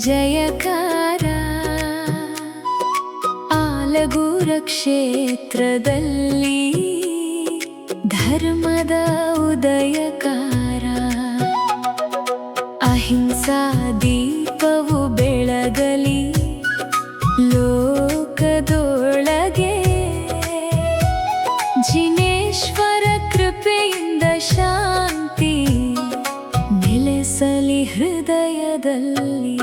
ಜಯಕಾರ ಆಲಗೂರ ಕ್ಷೇತ್ರದಲ್ಲಿ ಧರ್ಮದ ಉದಯಕಾರ ಅಹಿಂಸಾ ದೀಪವು ಬೆಳಗಲಿ ಲೋಕದೊಳಗೆ ಜಿನೇಶ್ವರ ಕೃಪೆಯಿಂದ ಶಾಂತಿ ನೆಲೆಸಲಿ ಹೃದಯದಲ್ಲಿ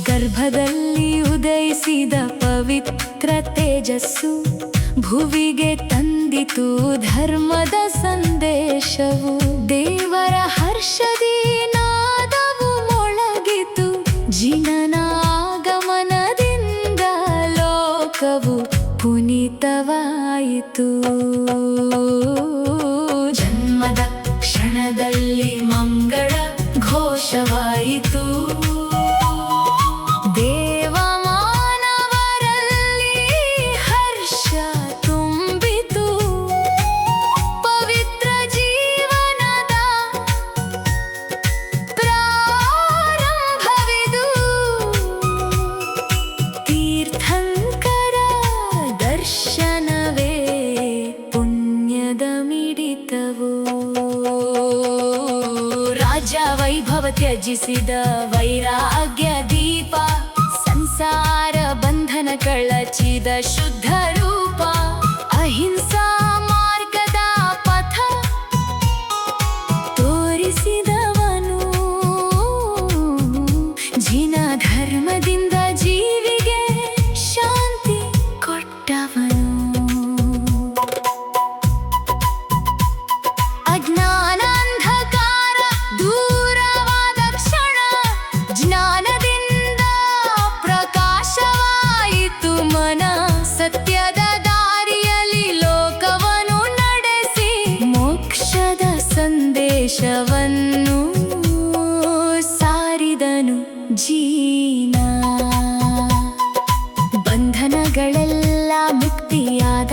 ಗರ್ಭದಲ್ಲಿ ಉದಯಿಸಿದ ಪವಿತ್ರ ತೇಜಸ್ಸು ಭುವಿಗೆ ತಂದಿತು ಧರ್ಮದ ಸಂದೇಶವು ದೇವರ ಹರ್ಷದಿ ನಾದವು ಮೊಳಗಿತು ಜಿನನ ಆಗಮನದಿಂದ ಲೋಕವು ಪುನೀತವಾಯಿತು ಜನ್ಮದ ಕ್ಷಣದಲ್ಲಿ ಮಂಗಳ ಘೋಷವಾಯಿತು ರಾಜ ವೈಭವ ತ್ಯಜಿಸಿದ ವೈರಾಗ್ಯ ದೀಪ ಸಂಸಾರ ಬಂಧನ ಕಳಚಿದ ಶುದ್ಧ ರೂಪ ಅಹಿಂಸಾ ಮಾರ್ಗದ ಪಥ ತೋರಿಸಿದವನು ಜಿನ ಧರ್ಮದಿಂದ ಜೀವಿಗೆ ಶಾಂತಿ ಕೊಟ್ಟವನು ಅಜ್ಞಾನ ಸತ್ಯದ ದಾರಿಯಲ್ಲಿ ಲೋಕವನ್ನು ನಡೆಸಿ ಮೋಕ್ಷದ ಸಂದೇಶವನ್ನು ಸಾರಿದನು ಜೀನ ಬಂಧನಗಳೆಲ್ಲ ಮುಕ್ತಿಯಾದ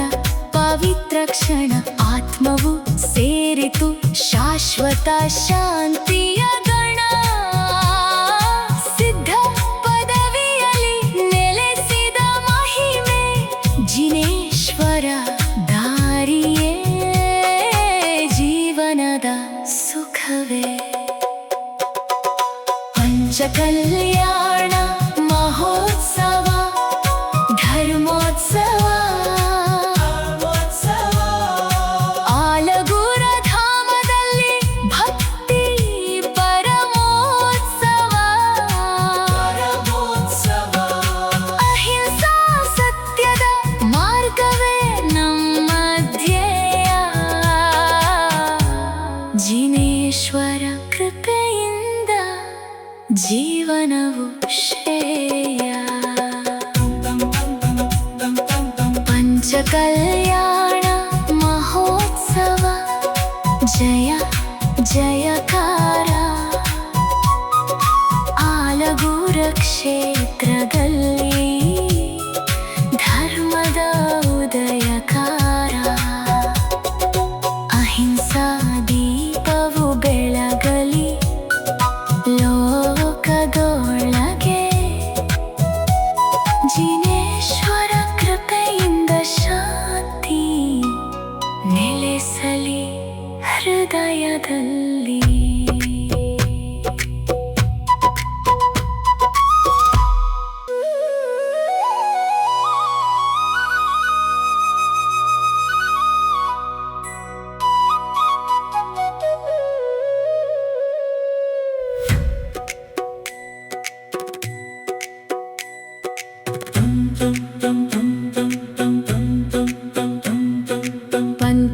ಪವಿತ್ರ ಕ್ಷಣ ಆತ್ಮವು ಸೇರಿತು ಶಾಶ್ವತ ಶಾಂತಿಯ ಗಣ ಸಿದ್ಧ ಪದವಿಯಲ್ಲಿ ನೆಲೆಸಿದ ಮಹಿಮೆ ಜಿನೇಶ್ವರ ದಾರಿಯೇ ಜೀವನದ ಸುಖವೇ ಪಂಚಕಲ್ಯಾಣ ಮಹೋತ್ಸವ ಧರ್ಮೋತ್ಸವ ಆಲಗೂರ ಧಾಮದಲ್ಲಿ ಭಕ್ತಿ ಪರಮೋತ್ಸವ ಅಹಿಂಸಾ ಸತ್ಯದ ಮಾರ್ಗವೇ ನಮ್ಮ ಧ್ಯೇಯ ಜಿನೇಶ್ವರ ಕೃಪೆಯಿಂದ ಜೀವನವು ಶ್ರೇಯ ಪಂಚಕಲ್ಯಾಣ ಮಹೋತ್ಸವ ಜಯ ಜಯಕಾರ ಆಲಗೂರ ಕ್ಷೇತ್ರದಲ್ಲಿ ಧರ್ಮದ ಉದಯಕಾರ ಅಹಿಂಸಾ ದೀಪವು ಬೆಳಗಲಿ ಲೋಕದೊಳಗೆ ಜಿನೇಶ್ವರ ಕೃಪೆಯಿಂದ ಶಾಂತಿ ನೆಲೆಸಲಿ ಹೃದಯದಲ್ಲಿ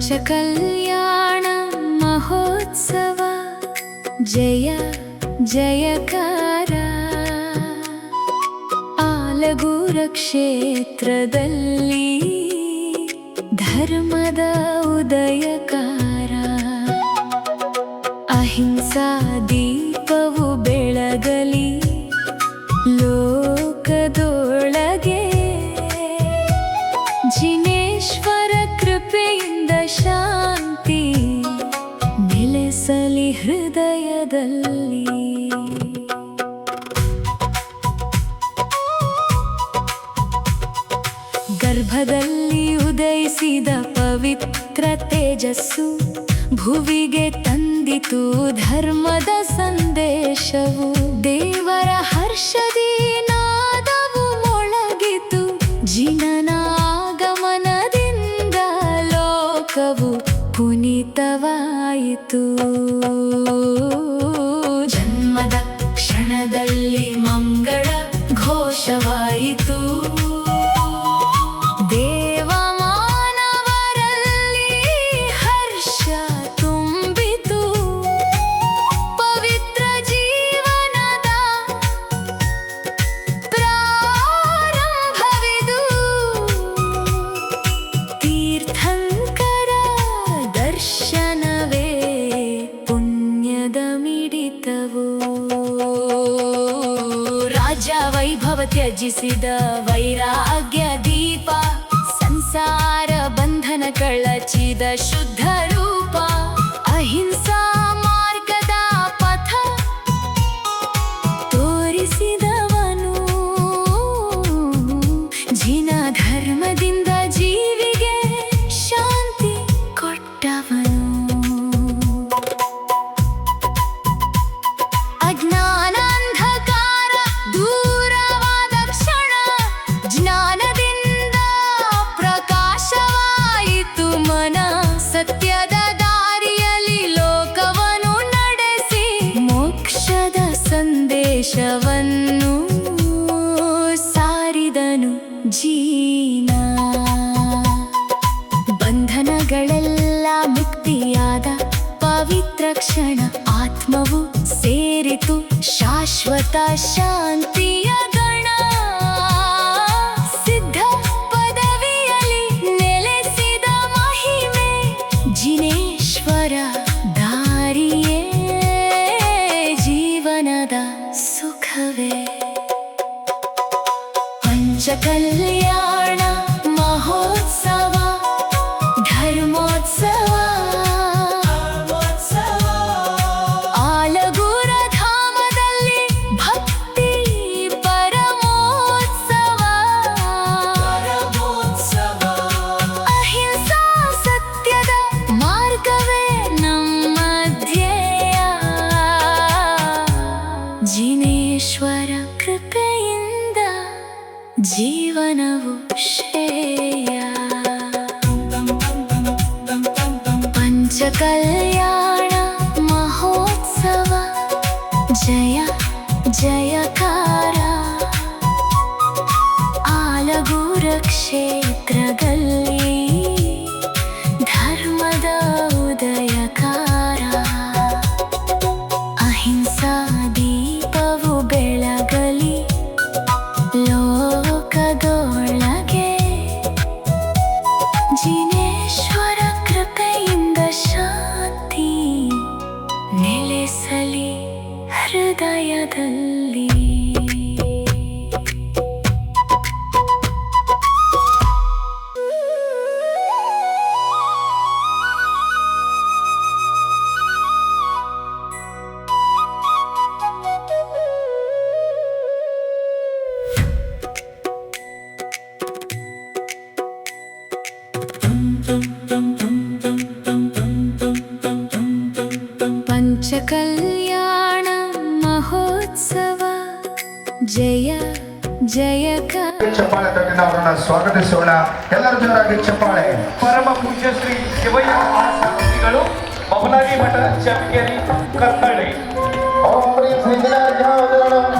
ಪಂಚಕಲ್ಯಾಣ ಮಹೋತ್ಸವ ಜಯ ಜಯಕಾರ ಆಲಗೂರ ಕ್ಷೇತ್ರದಲ್ಲಿ ಧರ್ಮದ ಉದಯಕಾರ ಅಹಿಂಸಾ ದೀಪವು ಬೆಳಗಲಿ ಲೋಕದೊಳಗೆ ಜಿನೇಶ್ವರ ಕೃಪೆಯಿಂದ ಶಾಂತಿ ಗರ್ಭದಲ್ಲಿ ಉದಯಿಸಿದ ಪವಿತ್ರ ತೇಜಸ್ಸು ಭುವಿಗೆ ತಂದಿತು ಧರ್ಮದ ಸಂದೇಶವು. ದೇವರ ಹರ್ಷದಿ ನಾದವು ಮೊಳಗಿತು, ಜಿನನ ಆಗಮನದಿಂದ ಲೋಕವು ಪುನೀತವಾಯಿತು. ಜನ್ಮದ ಕ್ಷಣದಲ್ಲಿ ಮಂಗಳ ಘೋಷವಾಯಿತು. ದೇವ ಮಾನವರಲ್ಲಿ ಹರ್ಷ ತುಂಬಿತು. ಪವಿತ್ರ ಜೀವನದ ಪ್ರಾರಂಭವಿದು. ತೀರ್ಥಂಕರ ದರ್ಶನವೇ ಪುಣ್ಯದ ಮಿಡಿತವು. ರಾಜ್ಯ ವೈಭವ ತ್ಯಜಿಸಿದ ವೈರಾಗ್ಯ ದೀಪ, ಸಂಸಾರ ಬಂಧನ ಕಳಚಿದ ಶುದ್ಧ ರೂಪ. ಅಹಿಂಸಾ ಮಾರ್ಗದ ಪಥ ತೋರಿಸಿದವನು, ಜಿನ ಧರ್ಮದಿಂದ ಜೀವಿಗೆ ಶಾಂತಿ ಕೊಟ್ಟವನು. ಅಜ್ಞಾನ ಅಂಧಕಾರ ದೂರವಾದ ಕ್ಷಣ, ಜ್ಞಾನದಿಂದ ಪ್ರಕಾಶವಾಯಿತು ಮನ. ಸತ್ಯದ ದಾರಿಯಲ್ಲಿ ಲೋಕವನ್ನು ನಡೆಸಿ ಮೋಕ್ಷದ ಸಂದೇಶವನ್ನು ಸಾರಿದನು ಜೀನ. ಬಂಧನಗಳೆಲ್ಲ ಮುಕ್ತಿಯಾದ ಪವಿತ್ರ ಕ್ಷಣ, ಆತ್ಮವು ಸೇರಿತು ಶಾಶ್ವತ ಶಾಂತಿಯ ಗಣ. ಸಿದ್ಧ ಪದವಿಯಲ್ಲಿ ನೆಲೆಸಿದ ಮಹಿಮೆ, ಜಿನೇಶ್ವರ ದಾರಿಯೇ ಜೀವನದ ಸುಖವೇ. ಪಂಚಕಲ್ಯಾಣ ಮಹೋತ್ಸವ, ಧರ್ಮೋತ್ಸವ. ಆಲಗೂರ ಧಾಮದಲ್ಲಿ ಭಕ್ತಿ ಪರಮೋತ್ಸವ. ಅಹಿಂಸಾ ಸತ್ಯದ ಮಾರ್ಗವೇ ನಮ್ಮ ಧ್ಯೇಯ. ಜಿನೇಶ್ವರ ಕೃಪೆಯಿಂದ ಜೀವನವು ಶ್ರೇಯ. ಪಂಚಕಲ್ಯಾಣ ಮಹೋತ್ಸವ, ಜಯ ಜಯಕಾರ. ಆಲಗೂರ ಕ್ಷೇತ್ರದಲ್ಲಿ ಧರ್ಮದ ಉದಯಕಾರ. ಅಹಿಂಸಾ ದೀಪವು ಬೆಳಗಲಿ ಲೋಕದೊಳಗೆ. ಜಿನೇಶ್ವರ ಕೃಪೆಯಿಂದ ಶಾಂತಿ ನೆಲೆಸಲಿ ಹೃದಯದಲ್ಲಿ. ಪಂಚಕಲ್ಯಾಣ ಮಹೋತ್ಸವ, ಜಯ ಜಯಕಾರ. ಚಪ್ಪಾಳೆ ತಟ್ಟಿನ ಅವರನ್ನ ಸ್ವಾಗತಿಸೋಣ. ಎಲ್ಲರ ಜೊತೆಗೆ ಚಪ್ಪಾಳೆ. ಪರಮ ಪೂಜ್ಯ ಶ್ರೀ ಶಿವಯ್ಯ ಮಹಾಸ್ವಾಮಿಗಳು, ಮೌಲಾಲಿ ಮಠ, ಚಮಕೇರಿ, ಕನ್ನಡಿ.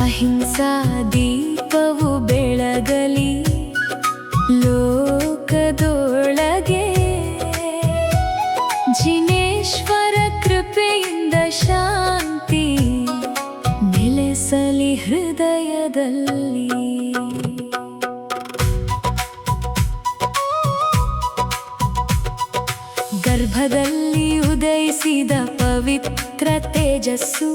ಅಹಿಂಸಾ ದೀಪವು ಬೆಳಗಲಿ ಲೋಕದೊಳಗೆ. ಜಿನೇಶ್ವರ ಕೃಪೆಯಿಂದ ಶಾಂತಿ ನೆಲೆಸಲಿ ಹೃದಯದಲ್ಲಿ. ಗರ್ಭದಲ್ಲಿ ಉದಯಿಸಿದ ಪವಿತ್ರ ತೇಜಸ್ಸು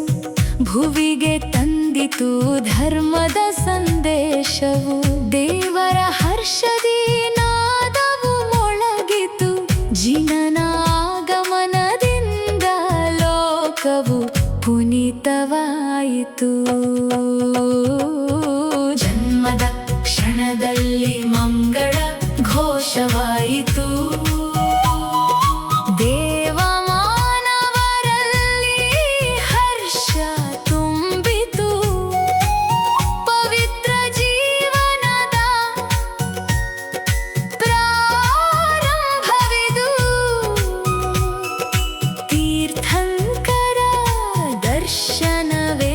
ಭುವಿಗೆ ತಂದಿತು ಧರ್ಮದ ಸಂದೇಶವು. ದೇವರ ಹರ್ಷದಿ ನಾದವು ಮೊಳಗಿತು, ಜಿನನ ಆಗಮನದಿಂದ ಲೋಕವು ಪುನೀತವಾಯಿತು. ಶುಭವಾಯಿತು ಜನ್ಮದ ಕ್ಷಣದಲ್ಲಿ ಮಂಗಳ ಘೋಷವಾಯಿತು ದೇವ ಮಾನವರಲ್ಲಿ ಹರ್ಷ ತುಂಬಿತು ಪವಿತ್ರ ಜೀವನದ ಪ್ರಾರಂಭವಿದು ತೀರ್ಥಂಕರ ದರ್ಶನವೇ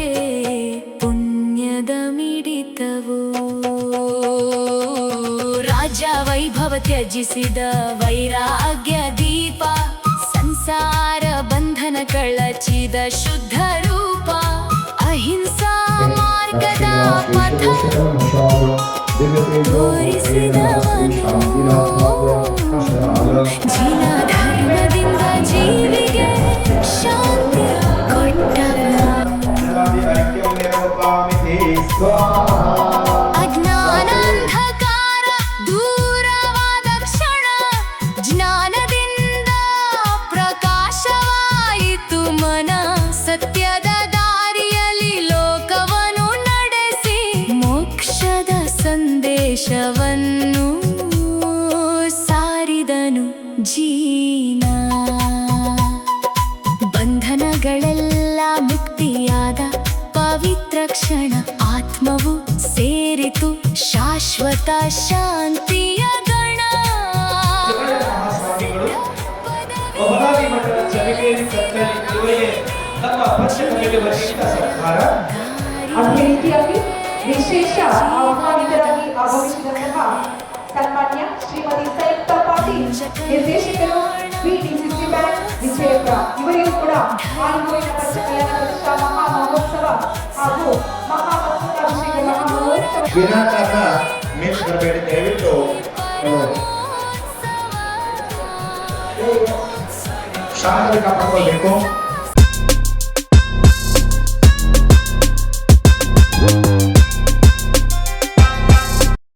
ಪುಣ್ಯದ ಮಿಡಿತವು ರಾಜ ವೈಭವ ತ್ಯಜಿಸಿದ ವೈರಾಗ್ಯ ದೀಪ ಸಂಸಾರ ಬಂಧನ ಕಳಚಿದ ಶುದ್ಧ ರೂಪ ಅಹಿಂಸಾ ಮಾರ್ಗದ ಪಥ ತೋರಿಸಿದವನು ಜೀನ ಧರ್ಮದಿಂದ ಜೀವಿಗೆ ಶಾಂತಿ ಕೊಟ್ಟವನು ಅಜ್ಞಾನಾಂಧಕಾರ ದೂರವಾದ ಕ್ಷಣ ಜ್ಞಾನದಿಂದ ಪ್ರಕಾಶವಾಯಿತು ಮನ ಸತ್ಯದ ದಾರಿಯಲ್ಲಿ ಲೋಕವನ್ನು ನಡೆಸಿ ಮೋಕ್ಷದ ಸಂದೇಶವನ್ನು ಸಾರಿದನು ಜೀನ ಬಂಧನಗಳೆಲ್ಲ ಮುಕ್ತಿಯಾದ ಪವಿತ್ರ ಕ್ಷಣ ಆತ್ಮವು ಸೇರಿತು ಶಾಶ್ವತ ಶಾಂತಿಯ ಗಣ ಬಬಲಾದಿ ಮಠದ ಚನ್ನಕೇರಿ ಸತ್ಯರಿ ಇವರಿಗೆ ನಮ್ಮ ಪಕ್ಷದಲ್ಲಿ ವರಿಷ್ಠ ಸರ್ಕಾರ ಅದೇ ರೀತಿಯಾಗಿ ವಿಶೇಷ ಆಹ್ವಾನಿತರಾಗಿ ಆಗಮಿಸಿದಂತಹ ಸನ್ಮಾನ್ಯ ಶ್ರೀಮತಿ ಸಂಯುಕ್ತ ಪಾಟೀಲ್ ನಿರ್ದೇಶಕರು ಬಿಡಿಸಿಸಿ ಬ್ಯಾಂಕ್ ವಿಜಯಪುರ ಇವರಿಗೂ ಕೂಡ ಆಯುರ್ವೇದ ಪಂಚ ಕಲ್ಯಾಣ ಪ್ರತಿಷ್ಠಾ ಮಹಾ ಮಹೋತ್ಸವ ಹಾಗೂ ಮಹಾ ಮಹೋತ್ಸವ ಮಹಾ ಮಹೋತ್ಸವ ವಿನಾಕಾರಣ ಮಿಸ್ ಬರಬೇಡಿ ದಯವಿಟ್ಟು ಶಾಂತಿ ಕಾಪಾಡ್ಕೊಳ್ಬೇಕು